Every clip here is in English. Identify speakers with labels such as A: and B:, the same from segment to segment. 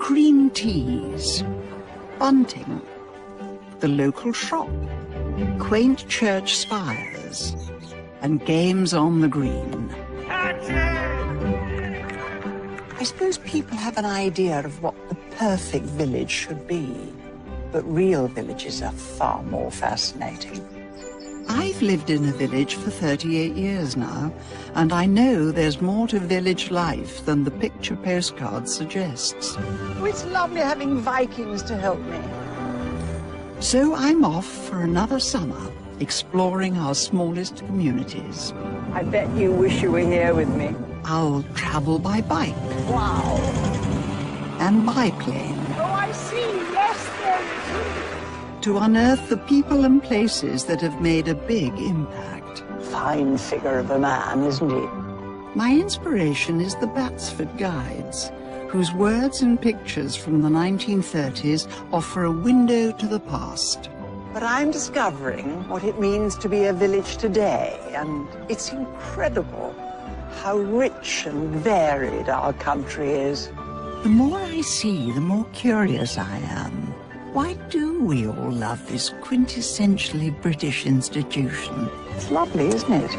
A: Cream teas, bunting, the local shop, quaint church spires, and games on the green. I suppose people have an idea of what the perfect village should be, but real villages are far more fascinating. I've lived in a village for 38 years now, and I know there's more to village life than the picture postcard suggests. Oh, it's lovely having Vikings to help me. So I'm off for another summer, exploring our smallest communities. I bet you wish you were here with me. I'll travel by bike. Wow. And biplane. Oh, I see. Yes, there is. To unearth the people and places that have made a big impact. Fine figure of a man, isn't he? My inspiration is the Batsford Guides, whose words and pictures from the 1930s offer a window to the past. But I'm discovering what it means to be a village today, and it's incredible how rich and varied our country is. The more I see, the more curious I am. Why do we all love this quintessentially British institution? It's lovely, isn't it?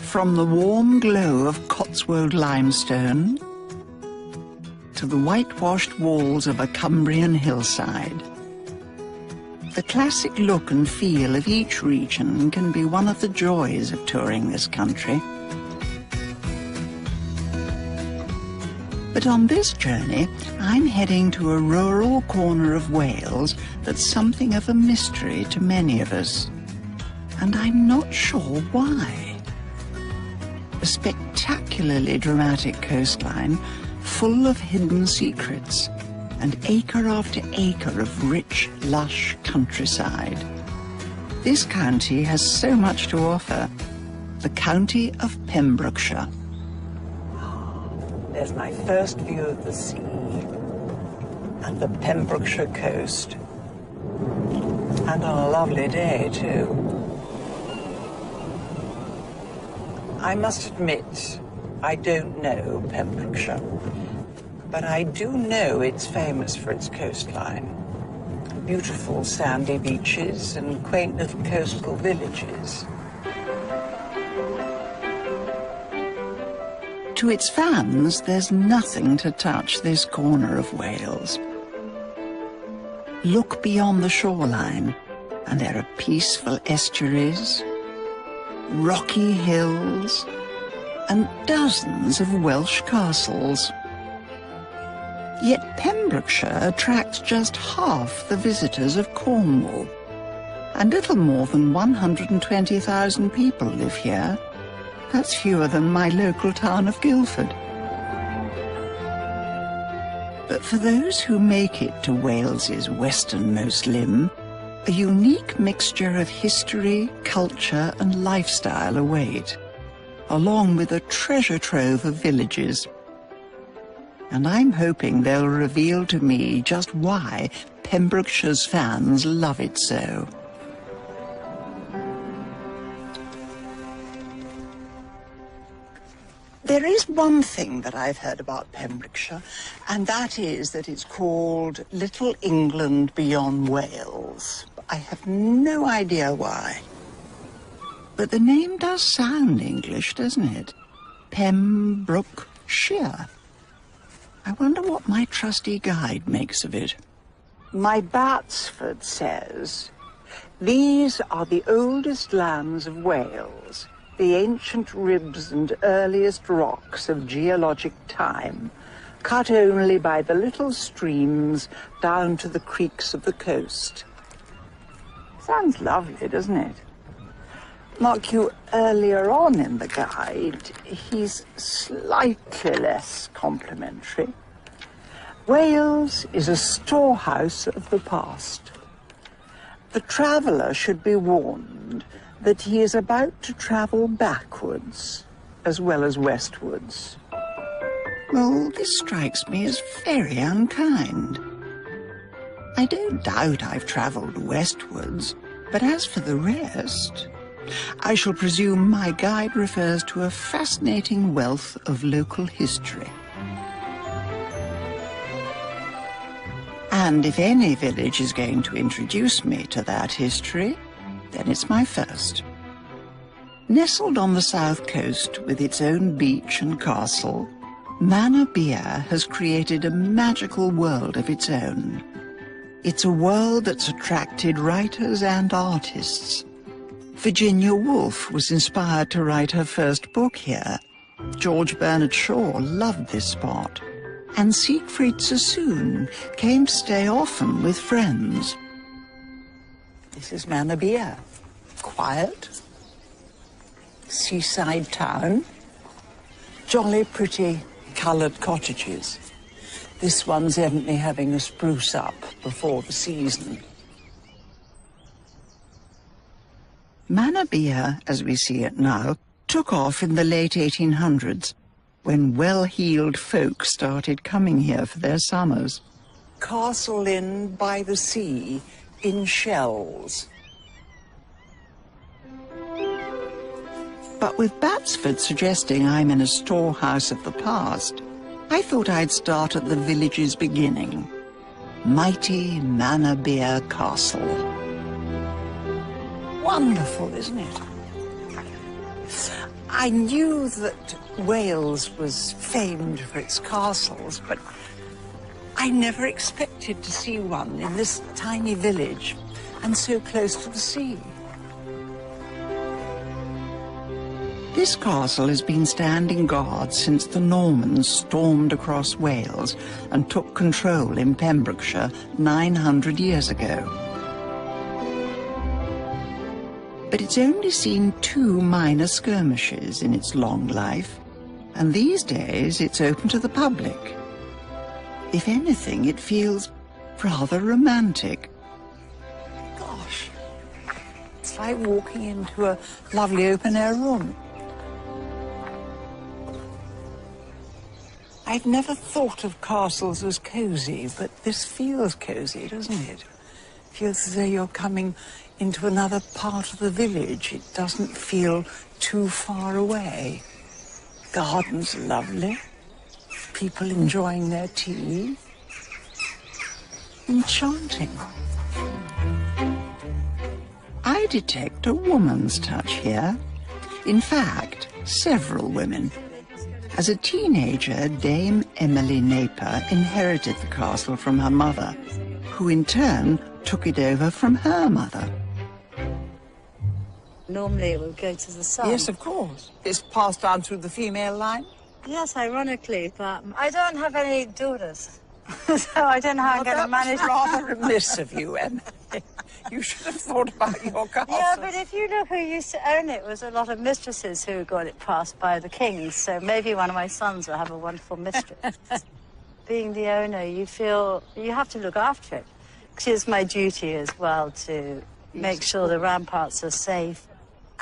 A: From the warm glow of Cotswold limestone to the whitewashed walls of a Cumbrian hillside, the classic look and feel of each region can be one of the joys of touring this country. But on this journey, I'm heading to a rural corner of Wales that's something of a mystery to many of us, and I'm not sure why. A spectacularly dramatic coastline full of hidden secrets and acre after acre of rich, lush countryside. This county has so much to offer. The county of Pembrokeshire. There's my first view of the sea and the Pembrokeshire coast. And on a lovely day, too. I must admit, I don't know Pembrokeshire, but I do know it's famous for its coastline. Beautiful sandy beaches and quaint little coastal villages. To its fans, there's nothing to touch this corner of Wales. Look beyond the shoreline, and there are peaceful estuaries, rocky hills, and dozens of Welsh castles. Yet Pembrokeshire attracts just half the visitors of Cornwall, and little more than 120,000 people live here. That's fewer than my local town of Guildford. But for those who make it to Wales's westernmost limb, a unique mixture of history, culture, and lifestyle await, along with a treasure trove of villages. And I'm hoping they'll reveal to me just why Pembrokeshire's fans love it so. There is one thing that I've heard about Pembrokeshire, and that is that it's called Little England Beyond Wales. I have no idea why. But the name does sound English, doesn't it? Pembrokeshire. I wonder what my trusty guide makes of it. My Batsford says, "These are the oldest lands of Wales, the ancient ribs and earliest rocks of geologic time, cut only by the little streams down to the creeks of the coast." Sounds lovely, doesn't it? Mark you, earlier on in the guide, he's slightly less complimentary. Wales is a storehouse of the past. The traveller should be warned that he is about to travel backwards as well as westwards. Well, this strikes me as very unkind. I don't doubt I've travelled westwards, but as for the rest, I shall presume my guide refers to a fascinating wealth of local history. And if any village is going to introduce me to that history, then it's my first. Nestled on the south coast with its own beach and castle, Pembrokeshire has created a magical world of its own. It's a world that's attracted writers and artists. Virginia Woolf was inspired to write her first book here. George Bernard Shaw loved this spot. And Siegfried Sassoon came to stay often with friends. This is Pembrokeshire. Quiet. Seaside town. Jolly pretty coloured cottages. This one's evidently having a spruce up before the season. Pembrokeshire, as we see it now, took off in the late 1800s, when well-heeled folk started coming here for their summers. Castle Inn by the sea, in shells. But with Batsford suggesting I'm in a storehouse of the past, I thought I'd start at the village's beginning. Mighty Pembrokeshire Castle. Wonderful, isn't it? I knew that Wales was famed for its castles, but I never expected to see one in this tiny village and so close to the sea. This castle has been standing guard since the Normans stormed across Wales and took control in Pembrokeshire 900 years ago. But it's only seen 2 minor skirmishes in its long life, and these days it's open to the public. If anything, it feels rather romantic. Gosh, it's like walking into a lovely open-air room. I've never thought of castles as cosy, but this feels cosy, doesn't it? Feels as though you're coming into another part of the village. It doesn't feel too far away. Gardens lovely. People enjoying their tea. Enchanting. I detect a woman's touch here. In fact, several women. As a teenager, Dame Emily Napier inherited the castle from her mother, who in turn took it over from her mother.
B: Normally it would go to the son.
A: Yes, of course. It's passed down through the female line?
B: Yes, ironically, but I don't have any daughters. So I don't know how I'm going to manage.
A: That was rather remiss of you, Emily. You should have thought about your castle.
B: Yeah, but if you look who used to own it, was a lot of mistresses who got it passed by the kings. So maybe one of my sons will have a wonderful mistress. Being the owner, you feel you have to look after it. Because it's my duty as well to make sure the ramparts are safe.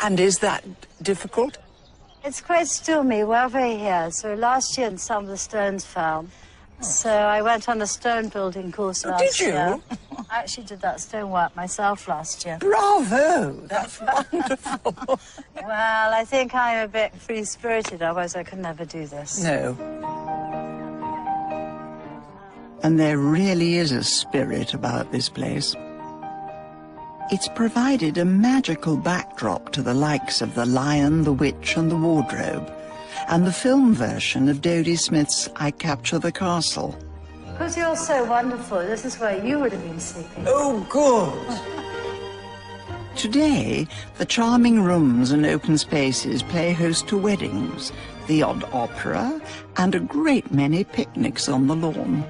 A: And is that difficult?
B: It's quite stormy weather here. So last year some of the stones fell. So I went on a stone building course last year.
A: Did you?
B: I actually did that stonework myself last year.
A: Bravo! That's wonderful.
B: Well, I think I'm a bit free-spirited, otherwise I could never do this.
A: No. And there really is a spirit about this place. It's provided a magical backdrop to the likes of The Lion, the Witch and the Wardrobe, and the film version of Dodie Smith's I Capture the Castle.
B: Because you're so wonderful, this is where you would have been sleeping.
A: Oh, good. Today, the charming rooms and open spaces play host to weddings, the odd opera, and a great many picnics on the lawn.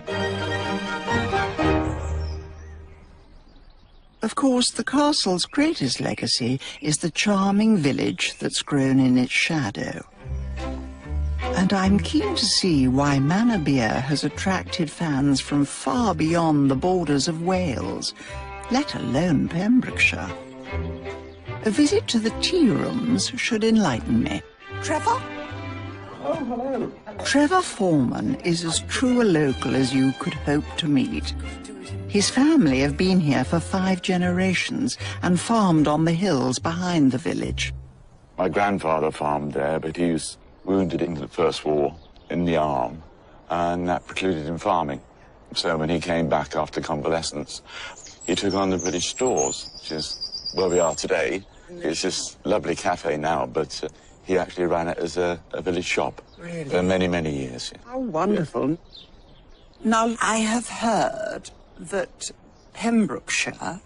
A: Of course, the castle's greatest legacy is the charming village that's grown in its shadow. And I'm keen to see why Pembrokeshire has attracted fans from far beyond the borders of Wales, let alone Pembrokeshire. A visit to the tea rooms should enlighten me. Trevor?
C: Oh, hello.
A: Trevor Foreman is as true a local as you could hope to meet. His family have been here for 5 generations and farmed on the hills behind the village.
C: My grandfather farmed there, but he was wounded in the First War in the arm, and that precluded him farming. So when he came back after convalescence, he took on the village stores, which is where we are today. It's this lovely cafe now, but he actually ran it as a village shop for many, many years.
A: How wonderful. Now, I have heard that Pembrokeshire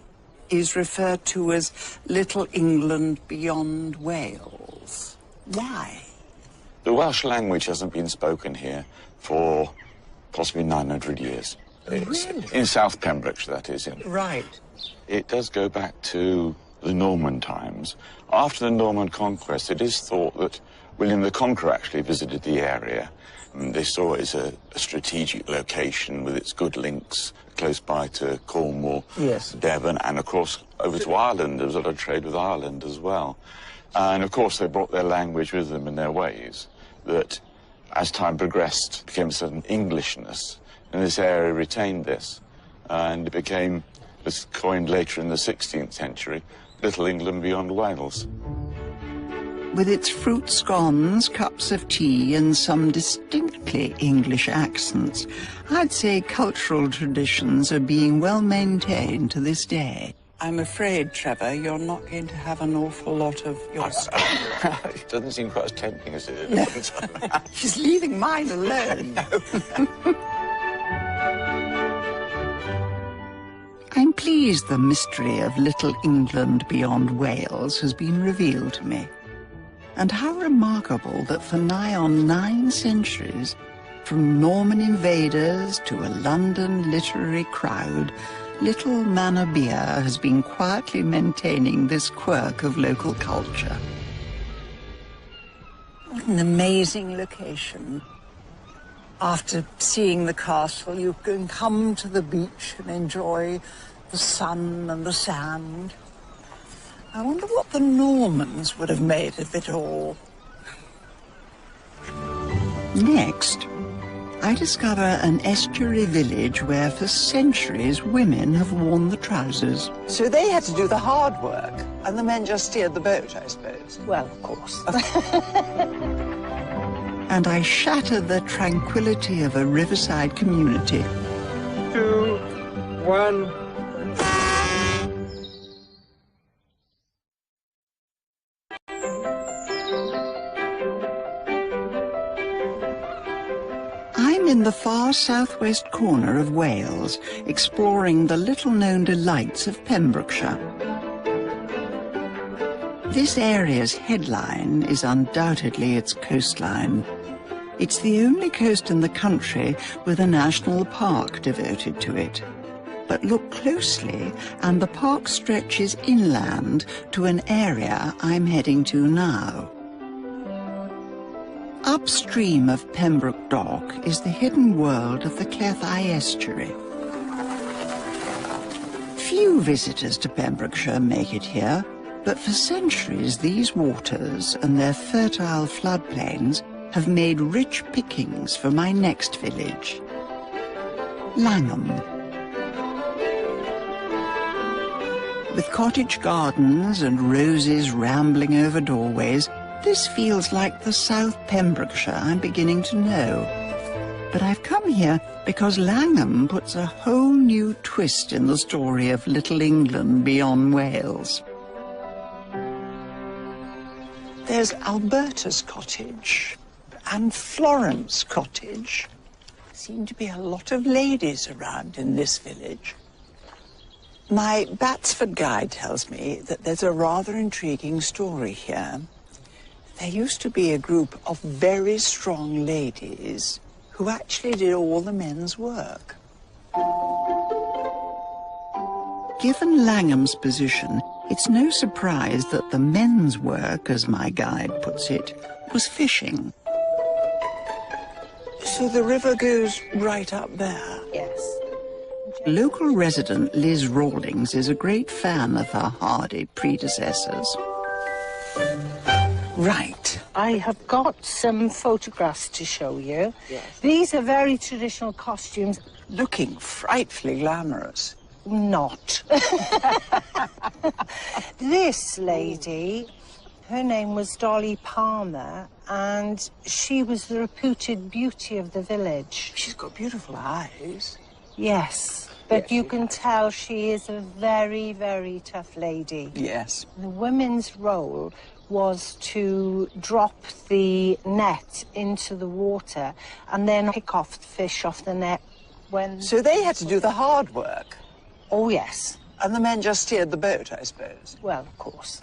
A: is referred to as Little England beyond Wales. Why?
C: The Welsh language hasn't been spoken here for possibly 900 years.
A: Really?
C: In South Pembrokeshire, that is.
A: Right.
C: It does go back to the Norman times. After the Norman conquest, it is thought that William the Conqueror actually visited the area. They saw it as a strategic location with its good links close by to Cornwall,
A: yes,
C: Devon, and of course over to Ireland. There was a lot of trade with Ireland as well. And of course they brought their language with them and their ways that, as time progressed, became a certain Englishness, and this area retained this. And it became, was coined later in the 16th century, Little England beyond Wales.
A: With its fruit scones, cups of tea, and some distinctly English accents, I'd say cultural traditions are being well maintained to this day. I'm afraid, Trevor, you're not going to have an awful lot of your stuff.
C: It doesn't seem quite as tempting as it is.
A: No. She's leaving mine alone. I'm pleased the mystery of Little England beyond Wales has been revealed to me. And how remarkable that for nigh on 9 centuries, from Norman invaders to a London literary crowd, Little Manor Beer has been quietly maintaining this quirk of local culture. What an amazing location. After seeing the castle, you can come to the beach and enjoy the sun and the sand. I wonder what the Normans would have made of it all. Next, I discover an estuary village where for centuries women have worn the trousers. So they had to do the hard work, and the men just steered the boat, I suppose. Well, of course. And I shatter the tranquility of a riverside community.
D: 2, 1...
A: I'm in the far southwest corner of Wales, exploring the little-known delights of Pembrokeshire. This area's headline is undoubtedly its coastline. It's the only coast in the country with a national park devoted to it. But look closely, and the park stretches inland to an area I'm heading to now. Upstream of Pembroke Dock is the hidden world of the Cleddau Estuary. Few visitors to Pembrokeshire make it here, but for centuries these waters and their fertile floodplains have made rich pickings for my next village, Langham. With cottage gardens and roses rambling over doorways, this feels like the South Pembrokeshire I'm beginning to know. But I've come here because Langham puts a whole new twist in the story of Little England beyond Wales. There's Alberta's cottage and Florence cottage. There seem to be a lot of ladies around in this village. My Batsford guide tells me that there's a rather intriguing story here. There used to be a group of very strong ladies who actually did all the men's work. Given Langham's position, it's no surprise that the men's work, as my guide puts it, was fishing. So the river goes right up there?
B: Yes.
A: Local resident Liz Rawlings is a great fan of her hardy predecessors. Right.
E: I have got some photographs to show you.
A: Yes.
E: These are very traditional costumes.
A: Looking frightfully glamorous.
E: Not. This lady, her name was Dolly Palmer, and she was the reputed beauty of the village.
A: She's got beautiful eyes.
E: Yes, but
A: Yes,
E: you
A: she
E: can tell she is a very, very tough lady.
A: Yes.
E: The women's role was to drop the net into the water and then pick off the fish off the net when...
A: So they had to do the hard work.
E: Oh, yes.
A: And the men just steered the boat, I suppose.
E: Well, of course.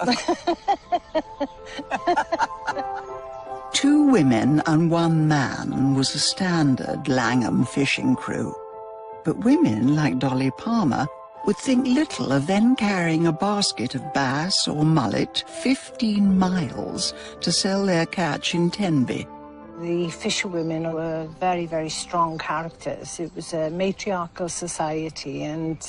A: 2 women and 1 man was a standard Langham fishing crew. But women like Dolly Palmer would think little of then carrying a basket of bass or mullet 15 miles to sell their catch in Tenby.
E: The fisherwomen were very, very strong characters. It was a matriarchal society, and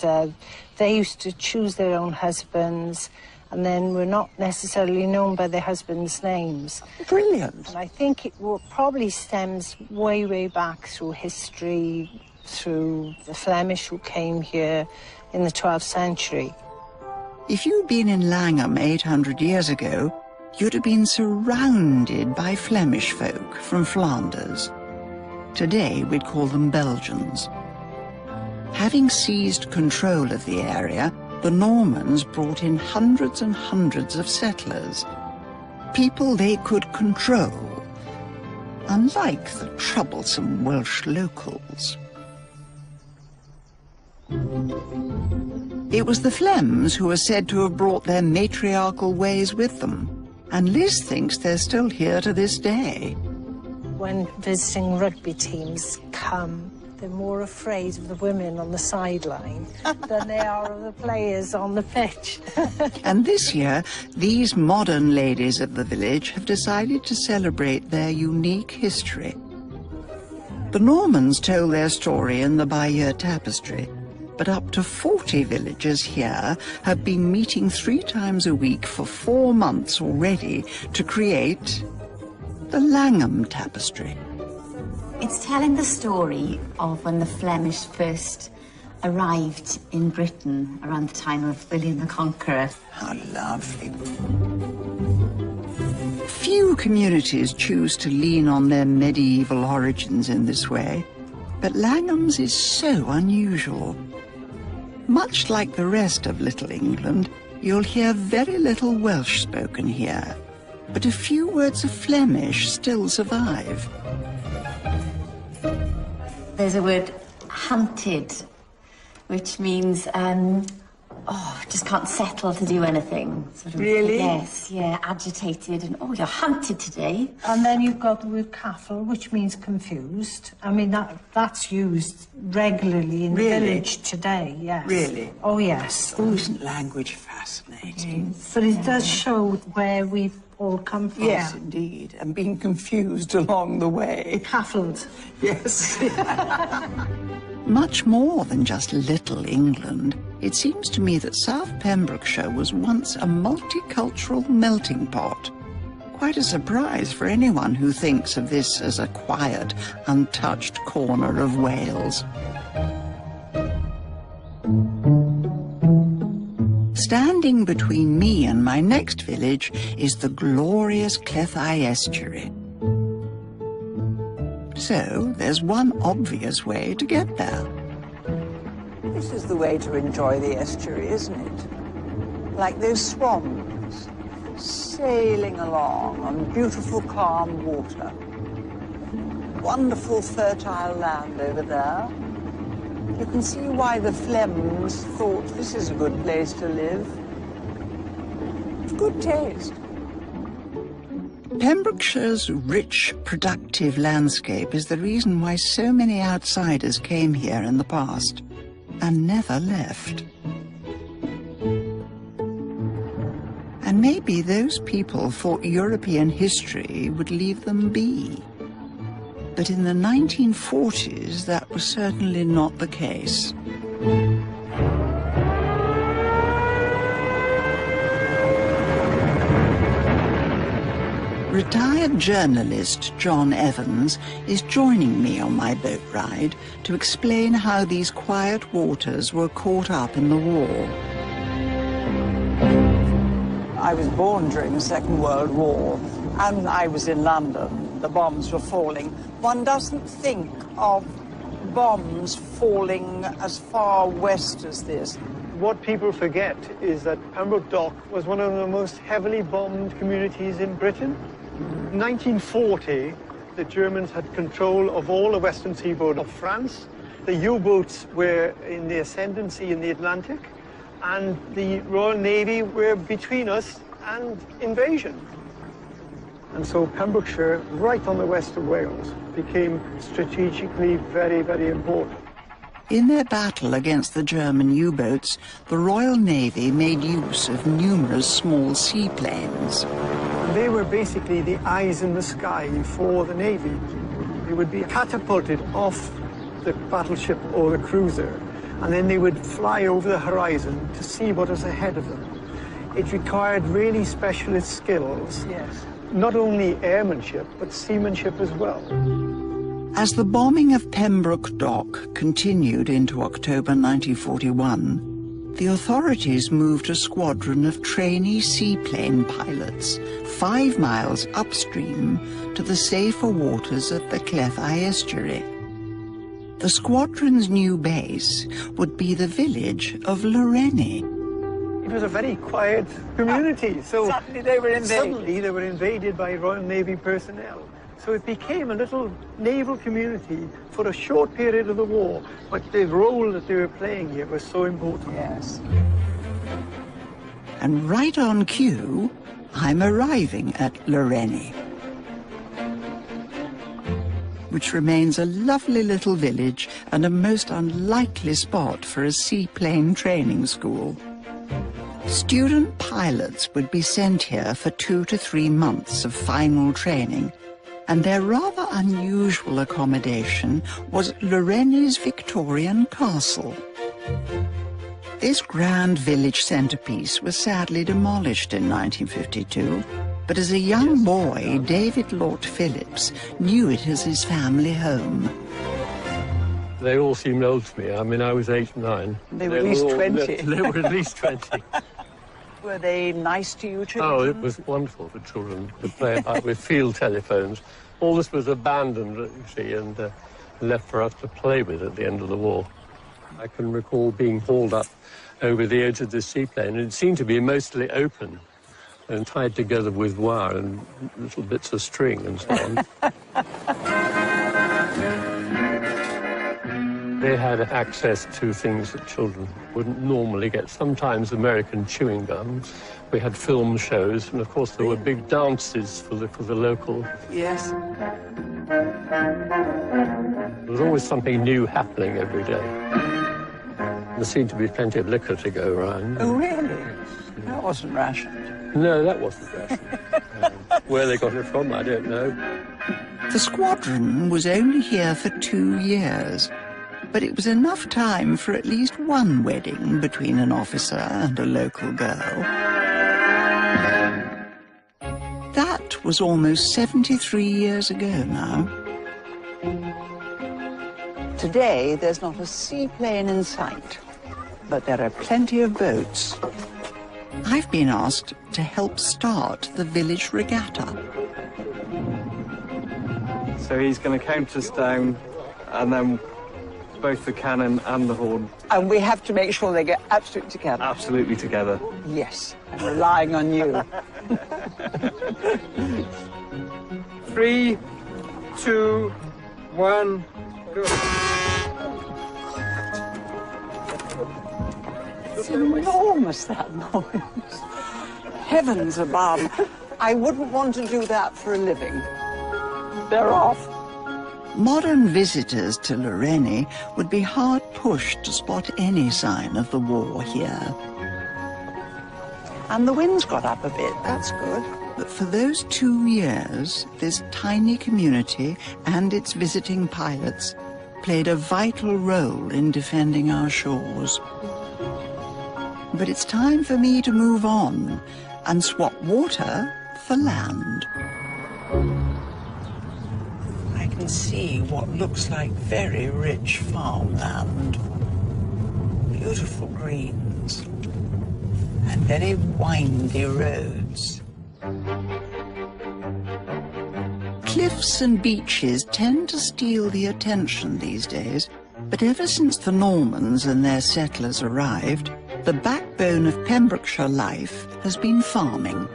E: they used to choose their own husbands and then were not necessarily known by their husbands' names.
A: Brilliant.
E: And I think it probably stems way, way back through history, through the Flemish who came here in the 12th century.
A: If you'd been in Langham 800 years ago, you'd have been surrounded by Flemish folk from Flanders. Today, we'd call them Belgians. Having seized control of the area, the Normans brought in hundreds and hundreds of settlers, people they could control, unlike the troublesome Welsh locals. It was the Flems who are said to have brought their matriarchal ways with them, and Liz thinks they're still here to this day.
E: When visiting rugby teams come, they're more afraid of the women on the sideline than they are of the players on the pitch.
A: And this year, these modern ladies of the village have decided to celebrate their unique history. The Normans told their story in the Bayeux Tapestry, but up to 40 villagers here have been meeting 3 times a week for 4 months already to create the Langham Tapestry.
F: It's telling the story of when the Flemish first arrived in Britain around the time of William the Conqueror.
A: How lovely. Few communities choose to lean on their medieval origins in this way, but Langham's is so unusual. Much like the rest of Little England, you'll hear very little Welsh spoken here, but a few words of Flemish still survive.
F: There's a word, hunted, which means, just can't settle to do anything. Sort of,
A: Really?
F: Yes, yeah, agitated and, oh, you're hunted today.
E: And then you've got the word caffel, which means confused. I mean, that's used regularly in the village today, yes.
A: Really?
E: Oh, yes.
A: Oh, isn't language fascinating?
E: But it does show where we've all come from.
A: Yes, indeed, and being confused along the way.
E: Caffled.
A: Yes. Much more than just Little England, it seems to me that South Pembrokeshire was once a multicultural melting pot. Quite a surprise for anyone who thinks of this as a quiet, untouched corner of Wales. Standing between me and my next village is the glorious Clethai estuary. So, there's one obvious way to get there. This is the way to enjoy the estuary, isn't it? Like those swans, sailing along on beautiful, calm water. Wonderful, fertile land over there. You can see why the Flems thought this is a good place to live. Good taste. Pembrokeshire's rich, productive landscape is the reason why so many outsiders came here in the past and never left. And maybe those people thought European history would leave them be. But in the 1940s, that was certainly not the case. Retired journalist John Evans is joining me on my boat ride to explain how these quiet waters were caught up in the war.
G: I was born during the Second World War, and I was in London. The bombs were falling. One doesn't think of bombs falling as far west as this.
H: What people forget is that Pembroke Dock was one of the most heavily bombed communities in Britain. In 1940, the Germans had control of all the western seaboard of France. The U-boats were in the ascendancy in the Atlantic, and the Royal Navy were between us and invasion. And so Pembrokeshire, right on the west of Wales, became strategically very, very important.
A: In their battle against the German U-boats, the Royal Navy made use of numerous small seaplanes.
H: They were basically the eyes in the sky for the Navy. They would be catapulted off the battleship or the cruiser, and then they would fly over the horizon to see what was ahead of them. It required really specialist skills,
G: Yes.
H: not only airmanship, but seamanship as well.
A: As the bombing of Pembroke Dock continued into October 1941, the authorities moved a squadron of trainee seaplane pilots 5 miles upstream to the safer waters of the Cleddau estuary. The squadron's new base would be the village of Loreni.
H: It was a very quiet community, so
G: Suddenly they were invaded.
H: Suddenly they were invaded by Royal Navy personnel. So it became a little naval community for a short period of the war, but the role that they were playing here was so important.
G: Yes.
A: And right on cue, I'm arriving at Loreni, which remains a lovely little village and a most unlikely spot for a seaplane training school. Student pilots would be sent here for 2 to 3 months of final training, and their rather unusual accommodation was Loreni's Victorian castle. This grand village centrepiece was sadly demolished in 1952, but as a young boy, David Lord Phillips knew it as his family home.
I: They all seemed old to me. I mean, I was 8, 9.
G: They were at least 20.
I: They were at least 20.
G: Were they nice to you children?
I: Oh, it was wonderful for children to play about with field telephones. All this was abandoned, you see, and left for us to play with at the end of the war. I can recall being hauled up over the edge of this seaplane, and it seemed to be mostly open and tied together with wire and little bits of string and so on. They had access to things that children wouldn't normally get. Sometimes American chewing gums. We had film shows, and of course there were big dances for the local.
G: Yes.
I: There was always something new happening every day. There seemed to be plenty of liquor to go around.
G: Oh, really? That wasn't rationed.
I: No, that wasn't rationed. Where they got it from, I don't know.
A: The squadron was only here for 2 years, but it was enough time for at least one wedding between an officer and a local girl. That was almost 73 years ago now.
G: Today, there's not a seaplane in sight, but there are plenty of boats.
A: I've been asked to help start the village regatta.
J: So he's going to count us down, and then both the cannon and the horn.
G: And we have to make sure they get absolutely together.
J: Absolutely together.
G: Yes, I'm relying on you.
D: 3, 2, 1, go.
G: It's enormous, that noise. Heavens above. I wouldn't want to do that for a living. They're off.
A: Modern visitors to Loreni would be hard-pushed to spot any sign of the war here.
G: And the wind's got up a bit, that's good.
A: But for those 2 years, this tiny community and its visiting pilots played a vital role in defending our shores. But it's time for me to move on and swap water for land. I can see what looks like very rich farmland. Beautiful greens and very windy roads. Cliffs and beaches tend to steal the attention these days, but ever since the Normans and their settlers arrived, the backbone of Pembrokeshire life has been farming.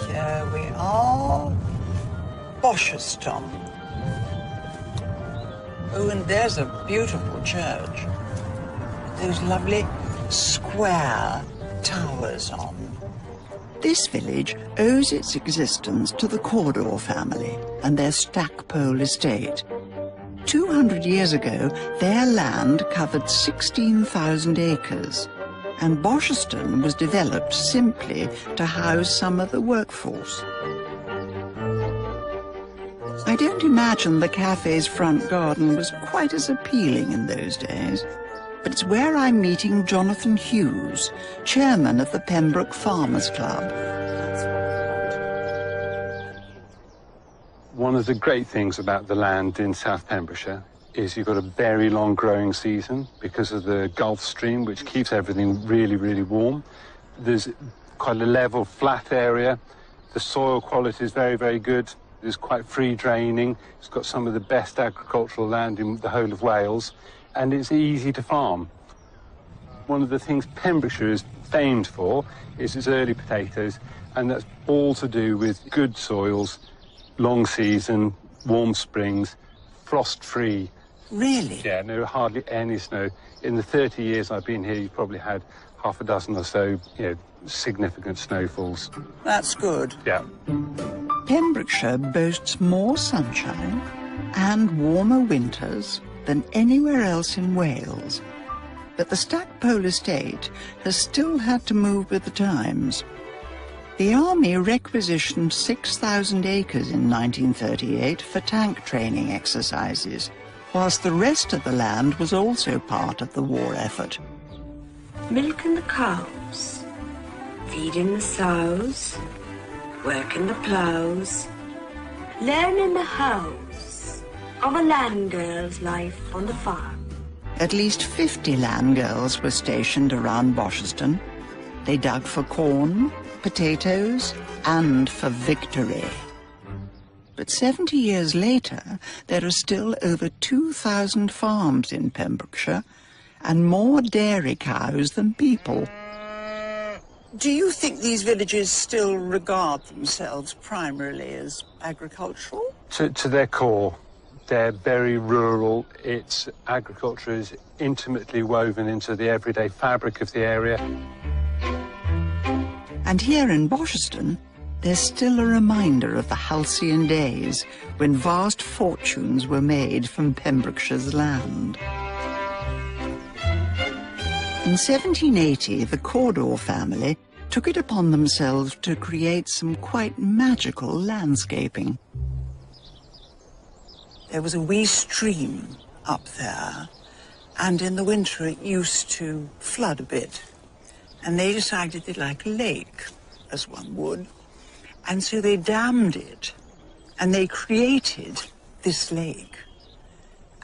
A: Here we are, Bosherston. Oh, and there's a beautiful church. Those lovely square towers on. This village owes its existence to the Cawdor family and their Stackpole estate. 200 years ago, their land covered 16,000 acres, and Bosherston was developed simply to house some of the workforce. I don't imagine the cafe's front garden was quite as appealing in those days, but it's where I'm meeting Jonathan Hughes, chairman of the Pembroke Farmers Club.
K: One of the great things about the land in South Pembrokeshire is you've got a very long growing season because of the Gulf Stream, which keeps everything really, really warm. There's quite a level, flat area. The soil quality is very, very good. It's quite free draining. It's got some of the best agricultural land in the whole of Wales, and it's easy to farm. One of the things Pembrokeshire is famed for is its early potatoes, and that's all to do with good soils, long season, warm springs, frost-free.
A: Really?
K: Yeah, no, hardly any snow. In the 30 years I've been here, you've probably had half a dozen or so, significant snowfalls.
A: That's good.
K: Yeah.
A: Pembrokeshire boasts more sunshine and warmer winters than anywhere else in Wales. But the Stackpole estate has still had to move with the times. The army requisitioned 6,000 acres in 1938 for tank training exercises, whilst the rest of the land was also part of the war effort.
L: Milking the cows, feeding the sows, working the ploughs, learning the hows of a land girl's life on the farm.
A: At least 50 land girls were stationed around Bosherston. They dug for corn, potatoes, and for victory. But 70 years later, there are still over 2,000 farms in Pembrokeshire and more dairy cows than people. Do you think these villages still regard themselves primarily as agricultural?
K: To their core, they're very rural. Its agriculture is intimately woven into the everyday fabric of the area.
A: And here in Bosherston, there's still a reminder of the halcyon days when vast fortunes were made from Pembrokeshire's land. In 1780, the Cawdor family took it upon themselves to create some quite magical landscaping. There was a wee stream up there, and in the winter it used to flood a bit. And they decided they'd like a lake, as one would. And so they dammed it, and they created this lake.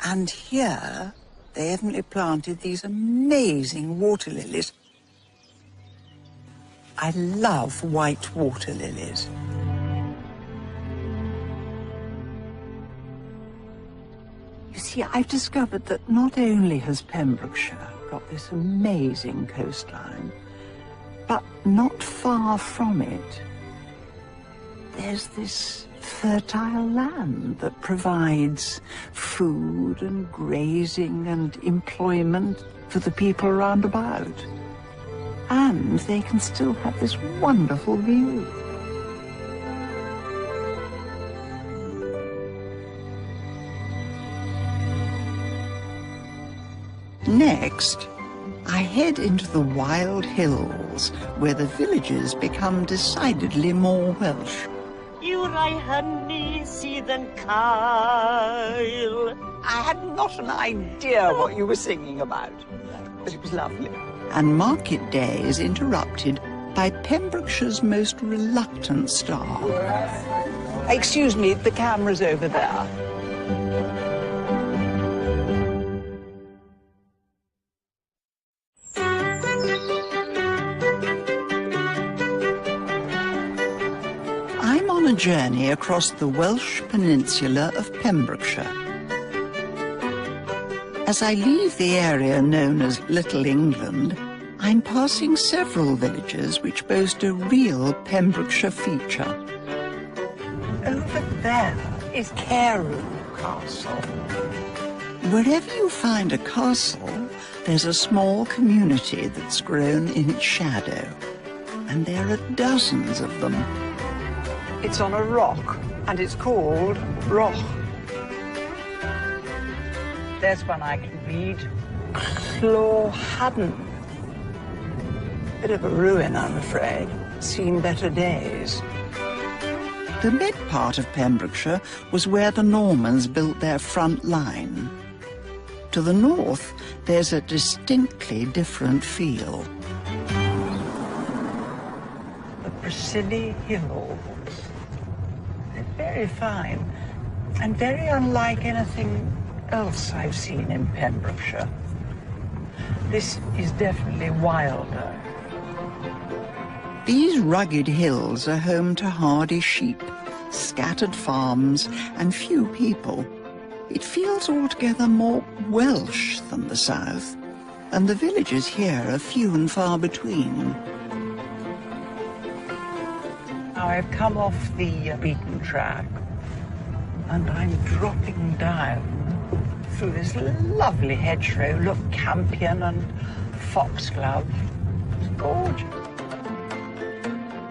A: And here, they evidently planted these amazing water lilies. I love white water lilies. You see, I've discovered that not only has Pembrokeshire got this amazing coastline, but not far from it, there's this fertile land that provides food and grazing and employment for the people round about. And they can still have this wonderful view. Next, I head into the wild hills where the villages become decidedly more Welsh.
L: You lie honey sydd yn cael.
G: I had not an idea what you were singing about, but it was lovely.
A: And market day is interrupted by Pembrokeshire's most reluctant star.
G: Excuse me, the camera's over there.
A: I'm on a journey across the Welsh peninsula of Pembrokeshire. As I leave the area known as Little England, I'm passing several villages which boast a real Pembrokeshire feature.
G: Over there is Carew Castle.
A: Wherever you find a castle, there's a small community that's grown in its shadow. And there are dozens of them.
G: It's on a rock, and it's called Roch. There's one I can read. Clorhaddon. Bit of a ruin, I'm afraid. Seen better days.
A: The mid part of Pembrokeshire was where the Normans built their front line. To the north, there's a distinctly different feel.
G: The Preseli Hills. They're very fine, and very unlike anything else I've seen in Pembrokeshire. This is definitely wilder.
A: These rugged hills are home to hardy sheep, scattered farms, and few people. It feels altogether more Welsh than the south, and the villages here are few and far between.
G: Now I've come off the beaten track, and I'm dropping down through this lovely hedgerow. Look, campion and foxglove. It's gorgeous.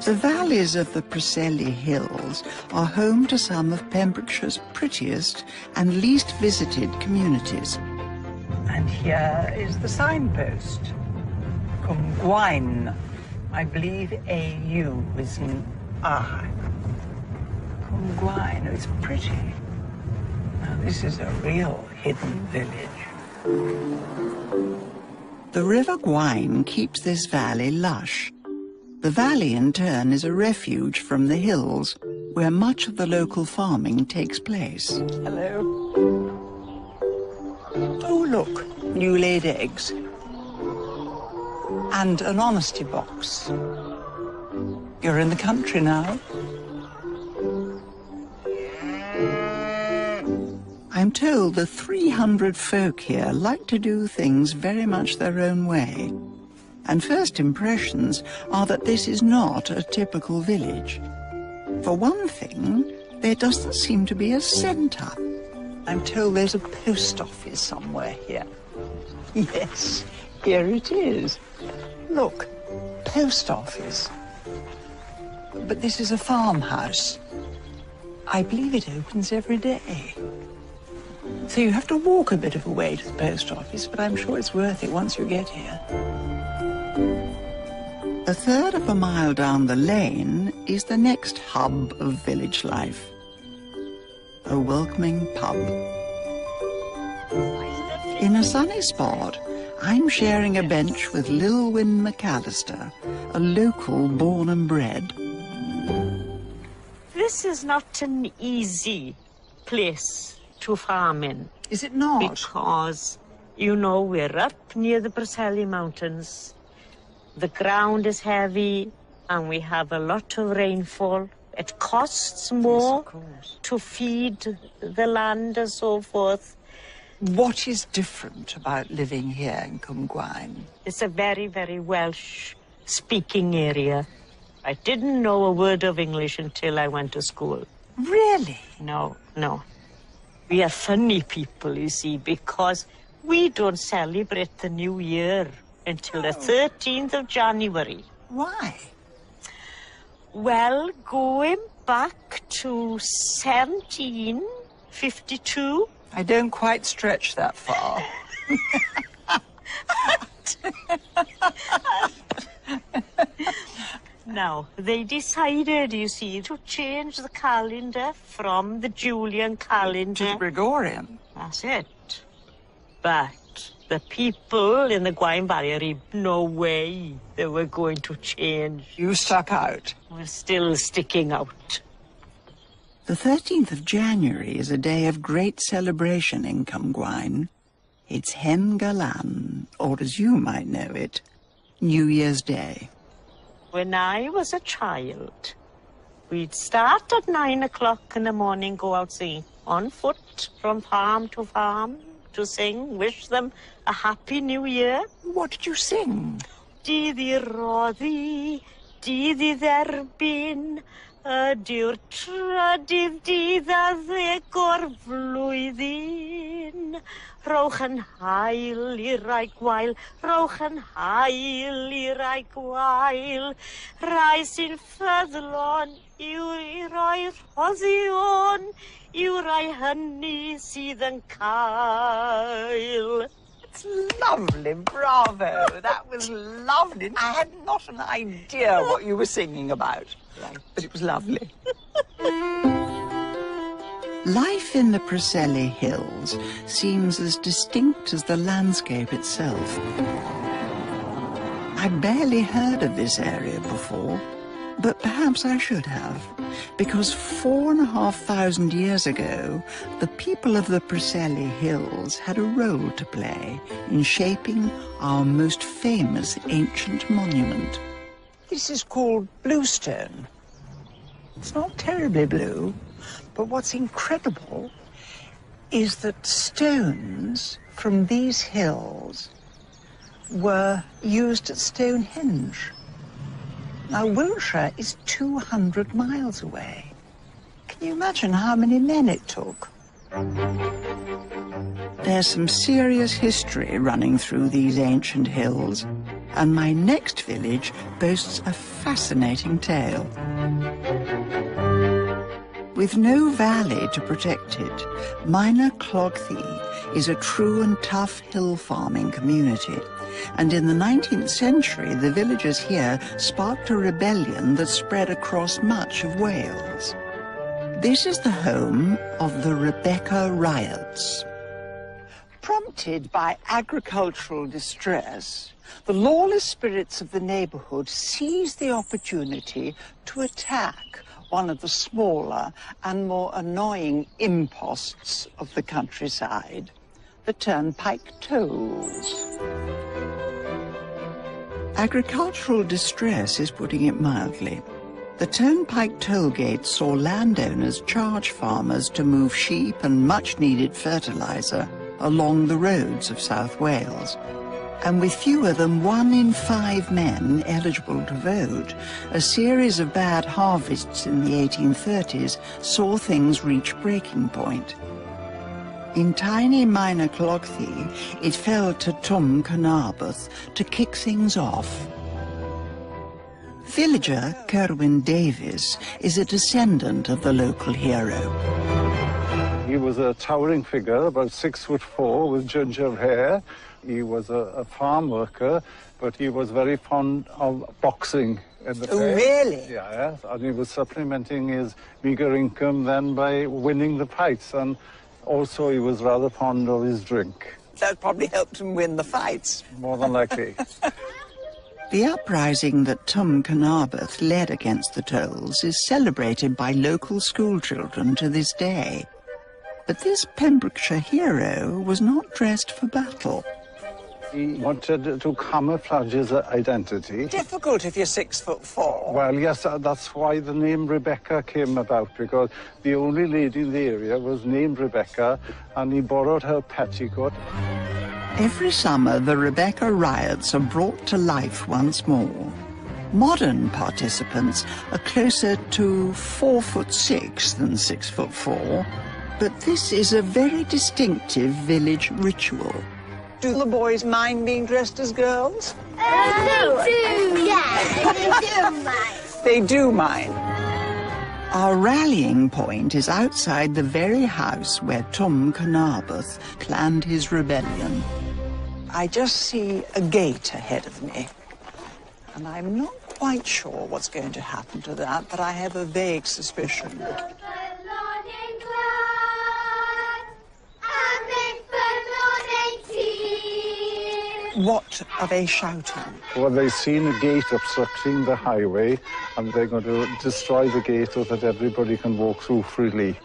A: The valleys of the Preseli Hills are home to some of Pembrokeshire's prettiest and least visited communities.
G: And here is the signpost. Cwmgwaun. I believe AU is an I. Cwmgwaun. It's pretty. Now, this is a real hidden village.
A: The River Gwaun keeps this valley lush. The valley, in turn, is a refuge from the hills, where much of the local farming takes place.
G: Hello. Oh, look, new-laid eggs. And an honesty box. You're in the country now.
A: I'm told the 300 folk here like to do things very much their own way. And first impressions are that this is not a typical village. For one thing, there doesn't seem to be a centre.
G: I'm told there's a post office somewhere here. Yes, here it is. Look, post office. But this is a farmhouse. I believe it opens every day. So you have to walk a bit of a way to the post office, but I'm sure it's worth it once you get here.
A: A third of a mile down the lane is the next hub of village life. A welcoming pub. In a sunny spot, I'm sharing a bench with Lilwyn McAllister, a local born and bred.
L: This is not an easy place to farm in.
G: Is it not?
L: Because, you know, we're up near the Preseli Mountains. The ground is heavy, and we have a lot of rainfall. It costs more to feed the land and so forth.
G: What is different about living here in Cwmgwaun?
L: It's a very, very Welsh-speaking area. I didn't know a word of English until I went to school.
G: Really?
L: No, no. We are funny people, you see, because we don't celebrate the New Year until the 13th of January.
G: Why?
L: Well, going back to 1752.
G: I don't quite stretch that far.
M: Now, they decided, you see, to change the calendar from the Julian calendar
A: To the Gregorian.
M: That's it. But the people in the Gwaun Barrier, no way they were going to change.
A: You stuck out.
M: We're still sticking out.
A: The 13th of January is a day of great celebration in Cwmgwaun. It's Hen Galan, or as you might know it, New Year's Day.
M: When I was a child, we'd start at 9 o'clock in the morning, go out singing on foot from farm to sing, wish them a happy new year.
A: What did you sing?
M: Dydd I roddi, dydd I dderbyn, ydy'r trydydd dydd a ddeg o'r flwyddyn. Rowch yn hael i'r rai gwael, rowch yn hael i'r rai gwael. Rai sy'n ffyddlon i'w roi rhoddion, i'w rai hynny sydd yn cael.
A: It's lovely, bravo. That was lovely. I had not an idea what you were singing about, but it was lovely. Life in the Preseli Hills seems as distinct as the landscape itself. I'd barely heard of this area before, but perhaps I should have, because 4,500 years ago, the people of the Preseli Hills had a role to play in shaping our most famous ancient monument. This is called bluestone. It's not terribly blue, but what's incredible is that stones from these hills were used at Stonehenge. Now, Wiltshire is 200 miles away. Can you imagine how many men it took? There's some serious history running through these ancient hills, and my next village boasts a fascinating tale. With no valley to protect it, Minor Clogthy is a true and tough hill farming community. And in the 19th century, the villagers here sparked a rebellion that spread across much of Wales. This is the home of the Rebecca riots. Prompted by agricultural distress, the lawless spirits of the neighborhood seized the opportunity to attack one of the smaller and more annoying imposts of the countryside, the turnpike tolls. Agricultural distress is putting it mildly. The turnpike toll gates saw landowners charge farmers to move sheep and much-needed fertilizer along the roads of South Wales. And with fewer than 1 in 5 men eligible to vote, a series of bad harvests in the 1830s saw things reach breaking point. In tiny Minor Clogthy, it fell to Twm Carnarvon to kick things off. Villager Kerwin Davies is a descendant of the local hero.
N: He was a towering figure, about 6'4", with ginger hair. He was a farm worker, but he was very fond of boxing in the fair.
A: Really?
N: Yeah, and he was supplementing his meager income then by winning the fights, and also he was rather fond of his drink.
A: That probably helped him win the fights.
N: More than likely.
A: The uprising that Twm Carnarvon led against the tolls is celebrated by local schoolchildren to this day. But this Pembrokeshire hero was not dressed for battle.
N: He wanted to camouflage his identity.
A: Difficult if you're 6'4".
N: Well, yes, that's why the name Rebecca came about, because the only lady in the area was named Rebecca, and he borrowed her petticoat.
A: Every summer, the Rebecca riots are brought to life once more. Modern participants are closer to 4'6" than 6'4", but this is a very distinctive village ritual. Do the boys mind being dressed as girls?
L: They do, yeah. They do mind.
A: They do mind. Our rallying point is outside the very house where Twm Carnarvon planned his rebellion. I just see a gate ahead of me, and I'm not
G: quite sure what's going to happen to that, but I have a vague suspicion. What are they shouting?
N: Well, they've seen a gate obstructing the highway, and they're going to destroy the gate so that everybody can walk through freely.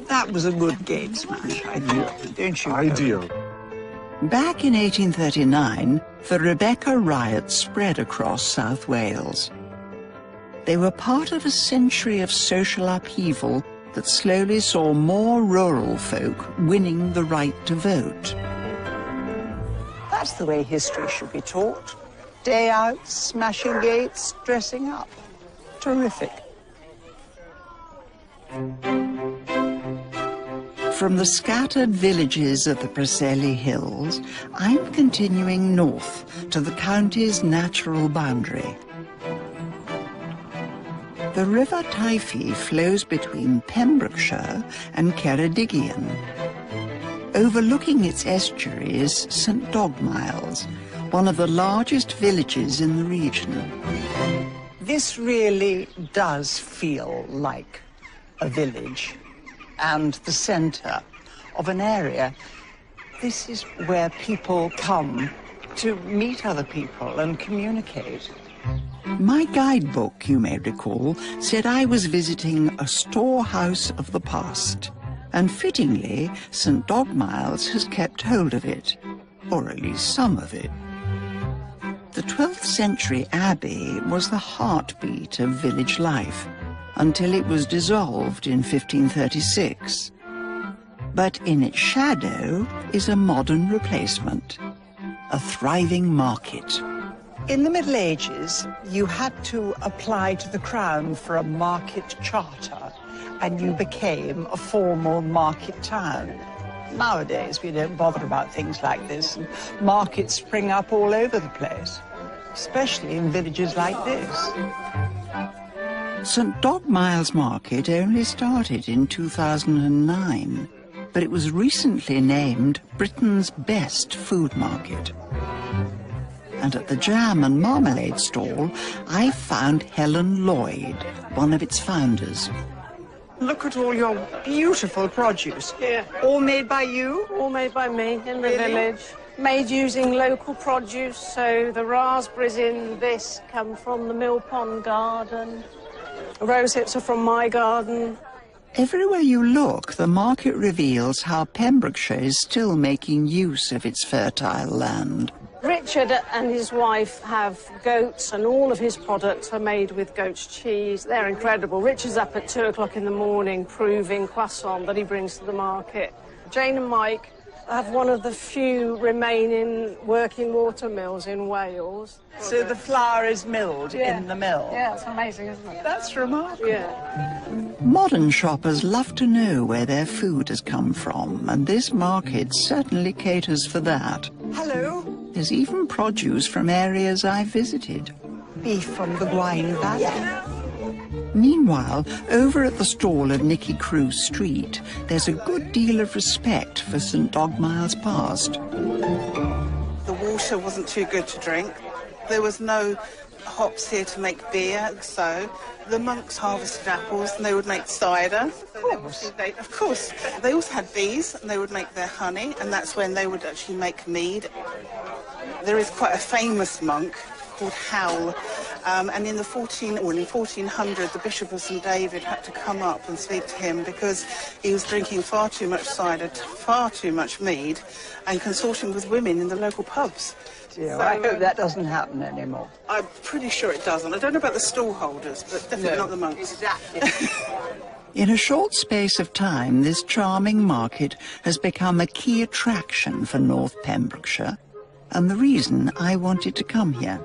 G: That was a good gate smash, don't you?
N: Ideal.
A: Back in 1839, the Rebecca riots spread across South Wales. They were part of a century of social upheaval that slowly saw more rural folk winning the right to vote.
G: That's the way history should be taught. Day out, smashing gates, dressing up. Terrific.
A: From the scattered villages of the Preseli Hills, I'm continuing north to the county's natural boundary. The River Typhy flows between Pembrokeshire and Ceredigion. Overlooking its estuary is St Dogmiles, one of the largest villages in the region.
G: This really does feel like a village and the centre of an area. This is where people come to meet other people and communicate.
A: My guidebook, you may recall, said I was visiting a storehouse of the past, and fittingly, St Dogmiles has kept hold of it, or at least some of it. The 12th century abbey was the heartbeat of village life, until it was dissolved in 1536. But in its shadow is a modern replacement, a thriving market.
G: In the Middle Ages, you had to apply to the Crown for a market charter, and you became a formal market town. Nowadays, we don't bother about things like this, and markets spring up all over the place, especially in villages like this.
A: St Dogmiles Market only started in 2009, but it was recently named Britain's best food market. And at the jam and marmalade stall, I found Helen Lloyd, one of its founders.
G: Look at all your beautiful produce.
O: Here.
G: All made by you?
O: All made by me in the village. Made using local produce, so the raspberries in this come from the Mill Pond garden. Rose hips are from my garden.
A: Everywhere you look, the market reveals how Pembrokeshire is still making use of its fertile land.
O: Richard and his wife have goats, and all of his products are made with goat's cheese. They're incredible. Richard's up at 2 o'clock in the morning proving croissant that he brings to the market. Jane and Mike have one of the few remaining working watermills in Wales.
G: So the flour is milled in the mill?
O: Yeah, it's amazing, isn't it?
G: That's remarkable.
O: Yeah.
A: Modern shoppers love to know where their food has come from, and this market certainly caters for that.
G: Hello.
A: There's even produce from areas I've visited.
G: Beef from the Gwaun Valley.
A: Meanwhile, over at the stall of Nicky Crew Street, there's a good deal of respect for St Dogmiles past.
P: The water wasn't too good to drink. There was no hops here to make beer, so the monks harvested apples and they would make cider. Of course. They also had bees and they would make their honey, and that's when they would actually make mead. There is quite a famous monk called Howell, and in 1400 the Bishop of St David had to come up and speak to him because he was drinking far too much cider, far too much mead, and consorting with women in the local pubs.
G: Yeah, so, I hope that doesn't happen anymore.
P: I'm pretty sure it doesn't. I don't know about the stallholders, but definitely not the monks.
G: Exactly.
A: In a short space of time, this charming market has become a key attraction for North Pembrokeshire, and the reason I wanted to come here.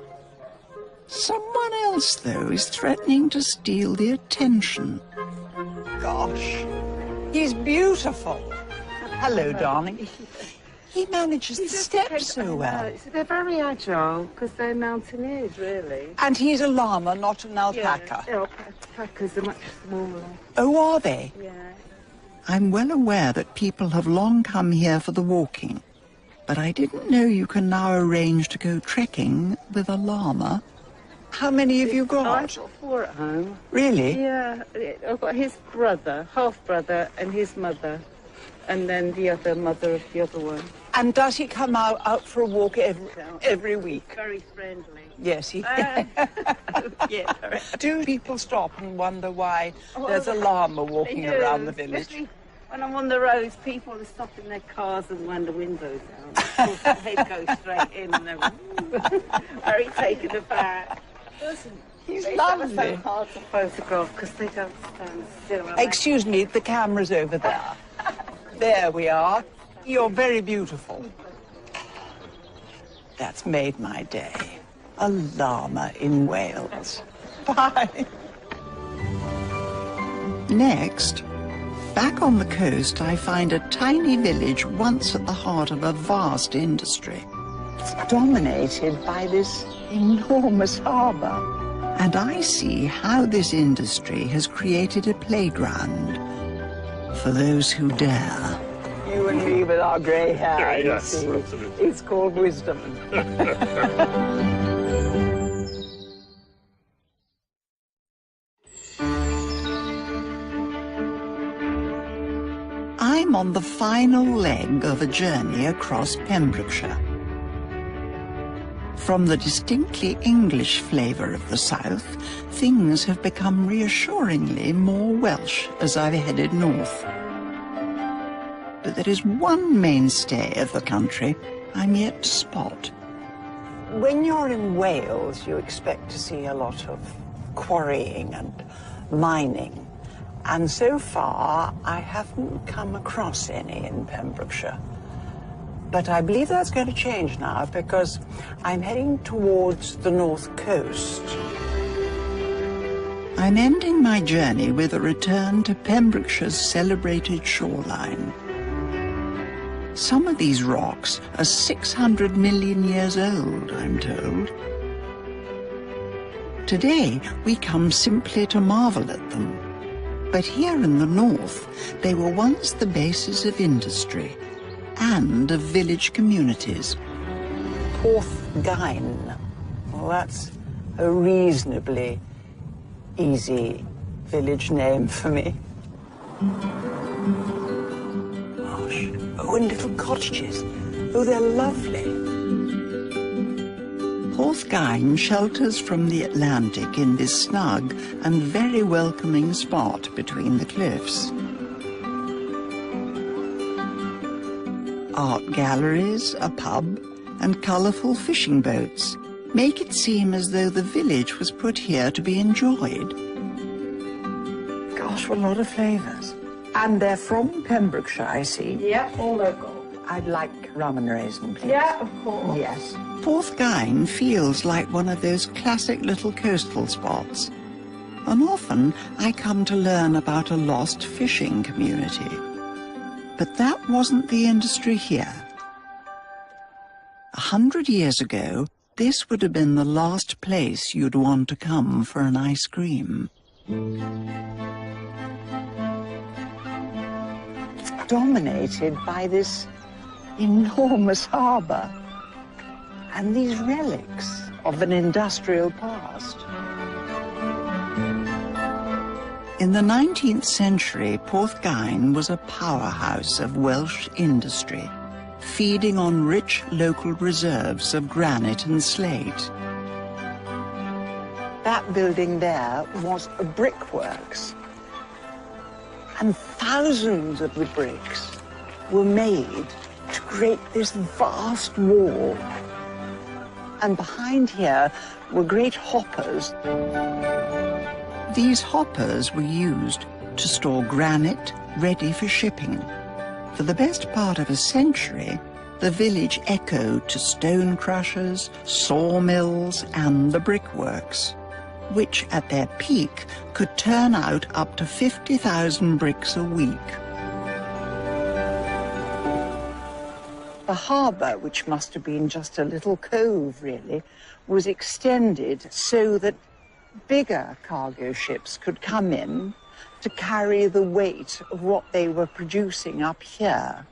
A: Someone else, though, is threatening to steal the attention.
G: Gosh, he's beautiful. Hello, darling.
A: He manages the steps so well.
Q: They're very agile because they're mountaineers, really.
A: And he's a llama, not an alpaca.
Q: Yeah, alpacas are much smaller.
A: Oh, are they?
Q: Yeah.
A: I'm well aware that people have long come here for the walking, but I didn't know you can now arrange to go trekking with a llama. How many have you got?
Q: I've got 4 at home.
A: Really?
Q: Yeah, I've got his brother, half-brother, and his mother, and then the other mother of the other one.
A: And does he come out for a walk every week?
Q: Very friendly.
A: Yes, he...
Q: Yeah, very.
A: Do people stop and wonder why there's a llama walking around the village?
Q: Especially when I'm on the roads, people are stopping their cars and wind the windows down. Of course, the head goes straight in and they're very taken aback.
A: He's
Q: It's
A: lovely.
Q: so hard to photograph because they don't stand still.
A: Excuse me, the camera's over there. There we are. You're very beautiful. That's made my day. A llama in Wales. Bye. Next, back on the coast, I find a tiny village once at the heart of a vast industry. It's dominated by this enormous harbour. And I see how this industry has created a playground for those who dare. You and me with our grey hair,
I: Yes,
A: you see.
I: absolutely.
A: It's called wisdom. I'm on the final leg of a journey across Pembrokeshire. From the distinctly English flavour of the south, things have become reassuringly more Welsh as I've headed north. But there is one mainstay of the country I'm yet to spot. When you're in Wales, you expect to see a lot of quarrying and mining. And so far, I haven't come across any in Pembrokeshire. But I believe that's going to change now because I'm heading towards the north coast. I'm ending my journey with a return to Pembrokeshire's celebrated shoreline. Some of these rocks are 600 million years old, I'm told. Today, we come simply to marvel at them. But here in the north, they were once the basis of industry and of village communities. Porthgain. Well, that's a reasonably easy village name for me. Gosh. Oh, and little cottages. Oh, they're lovely. Porthgain shelters from the Atlantic in this snug and very welcoming spot between the cliffs. Art galleries, a pub, and colourful fishing boats make it seem as though the village was put here to be enjoyed. Gosh, a lot of flavours. And they're from Pembrokeshire, I see.
Q: Yep, all local.
A: I'd like rum and raisin, please.
Q: Yeah, of course.
A: Yes. Porthgain feels like one of those classic little coastal spots. And often I come to learn about a lost fishing community. But that wasn't the industry here. 100 years ago, this would have been the last place you'd want to come for an ice cream. It's dominated by this enormous harbour and these relics of an industrial past. In the 19th century, Porthgain was a powerhouse of Welsh industry, feeding on rich local reserves of granite and slate. That building there was a brickworks, and thousands of the bricks were made to create this vast wall. And behind here were great hoppers. These hoppers were used to store granite ready for shipping. For the best part of a century, the village echoed to stone crushers, sawmills, and the brickworks, which at their peak could turn out up to 50,000 bricks a week.
G: The harbour, which must have been just a little cove, really, was extended so that bigger cargo ships could come in to carry the weight of what they were producing up here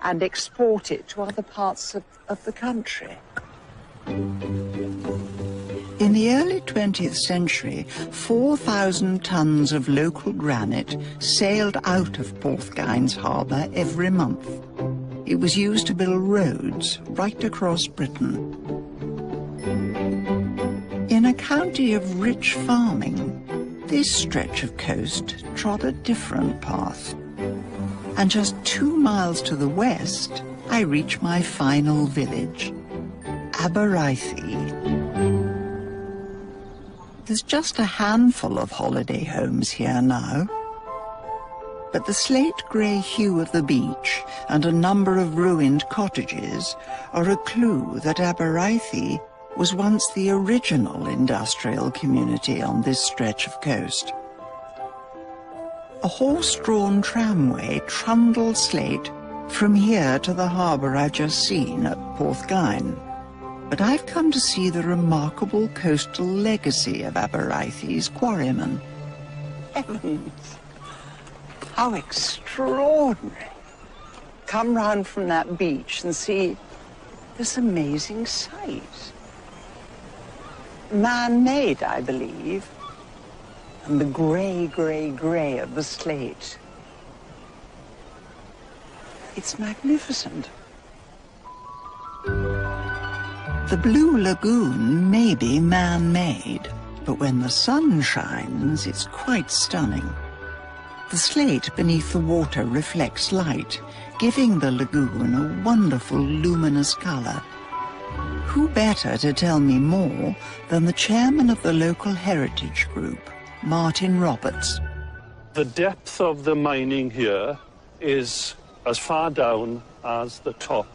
G: and export it to other parts of the country.
A: In the early 20th century, 4,000 tons of local granite sailed out of Porthgyn's harbour every month. It was used to build roads right across Britain. In a county of rich farming, this stretch of coast trod a different path. And just 2 miles to the west, I reach my final village, Aberystwyth. There's just a handful of holiday homes here now. But the slate-grey hue of the beach and a number of ruined cottages are a clue that Aberystwyth was once the original industrial community on this stretch of coast. A horse-drawn tramway trundled slate from here to the harbour I've just seen at Porthgyn. But I've come to see the remarkable coastal legacy of Aberystwyth's quarrymen.
G: Heavens! How extraordinary. Come round from that beach and see this amazing sight. Man-made, I believe. And the grey, grey, grey of the slate. It's magnificent.
A: The Blue Lagoon may be man-made, but when the sun shines, it's quite stunning. The slate beneath the water reflects light, giving the lagoon a wonderful luminous colour. Who better to tell me more than the chairman of the local heritage group, Martin Roberts.
R: The depth of the mining here is as far down as the top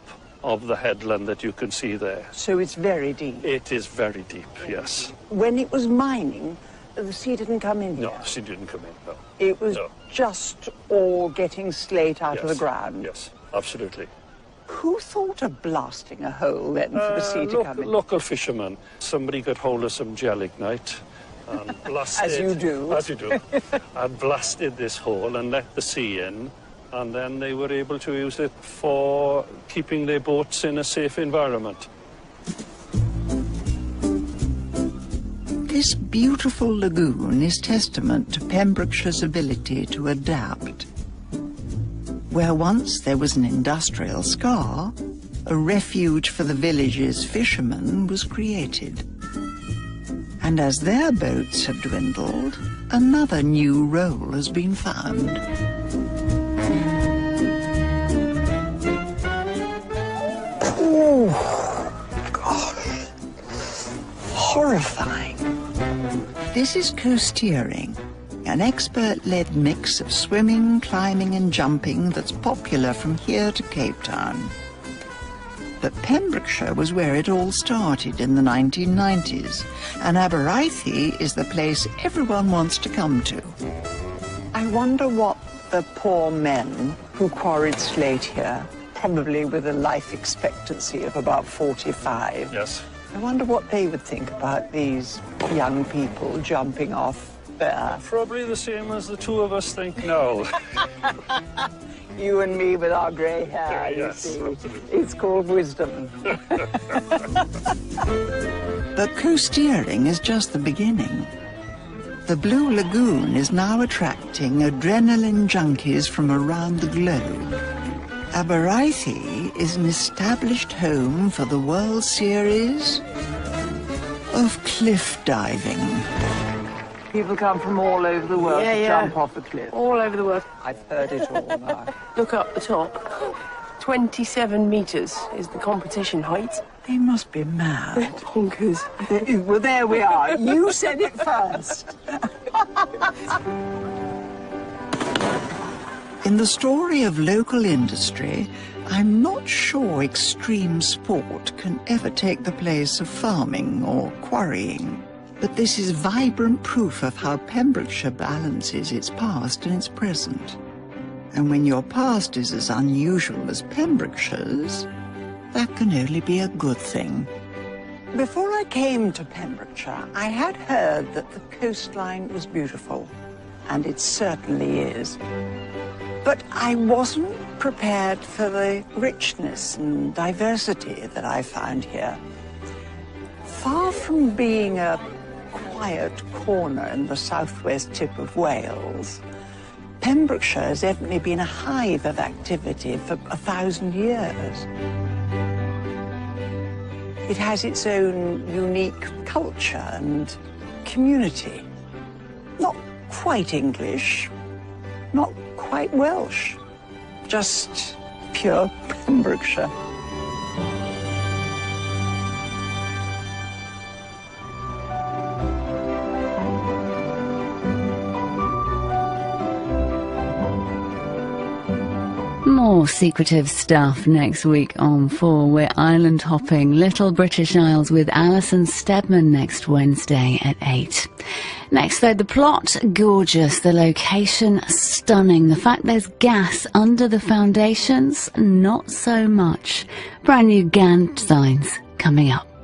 R: of the headland that you can see there.
G: So it's very deep?
R: It is very deep, yes.
G: When it was mining, the sea didn't come in here?
R: No, the sea didn't come in, no.
G: It was just all getting slate out of the ground?
R: Yes, absolutely.
G: Who thought of blasting a hole then for the sea to come in?
R: Local fishermen. Somebody got hold of some gelignite and blasted...
G: As you do.
R: As you do. And blasted this hole and let the sea in. And then they were able to use it for keeping their boats in a safe environment.
A: This beautiful lagoon is testament to Pembrokeshire's ability to adapt. Where once there was an industrial scar, a refuge for the village's fishermen was created. And as their boats have dwindled, another new role has been found.
G: Oh, gosh. Horrifying.
A: This is coasteering, an expert-led mix of swimming, climbing and jumping that's popular from here to Cape Town. But Pembrokeshire was where it all started in the 1990s, and Aberystwyth is the place everyone wants to come to.
G: I wonder what the poor men who quarried slate here, probably with a life expectancy of about 45.
R: Yes.
G: I wonder what they would think about these young people jumping off there.
R: Probably the same as the two of us think now.
G: You and me with our grey hair,
R: yes,
G: you see.
R: Absolutely.
G: It's called wisdom.
A: But coasteering is just the beginning. The Blue Lagoon is now attracting adrenaline junkies from around the globe. Aberystwyth is an established home for the World Series of cliff diving.
G: People come from all over the world to jump off a cliff.
O: All over the world.
G: I've heard it all now.
O: Look up the top. 27 metres is the competition height.
G: They must be mad.
O: Bonkers.
G: Well, there we are. You said it first.
A: In the story of local industry, I'm not sure extreme sport can ever take the place of farming or quarrying. But this is vibrant proof of how Pembrokeshire balances its past and its present. And when your past is as unusual as Pembrokeshire's, that can only be a good thing. Before I came to Pembrokeshire, I had heard that the coastline was beautiful, and it certainly is. But I wasn't prepared for the richness and diversity that I found here. Far from being a quiet corner in the southwest tip of Wales, Pembrokeshire has evidently been a hive of activity for 1,000 years. It has its own unique culture and community. Not quite English, not quite Welsh, just pure Pembrokeshire.
S: More secretive stuff next week on 4. We're island hopping Little British Isles with Alison Steadman next Wednesday at 8. Next though, the plot, gorgeous. The location, stunning. The fact there's gas under the foundations, not so much. Brand new Gantt signs coming up.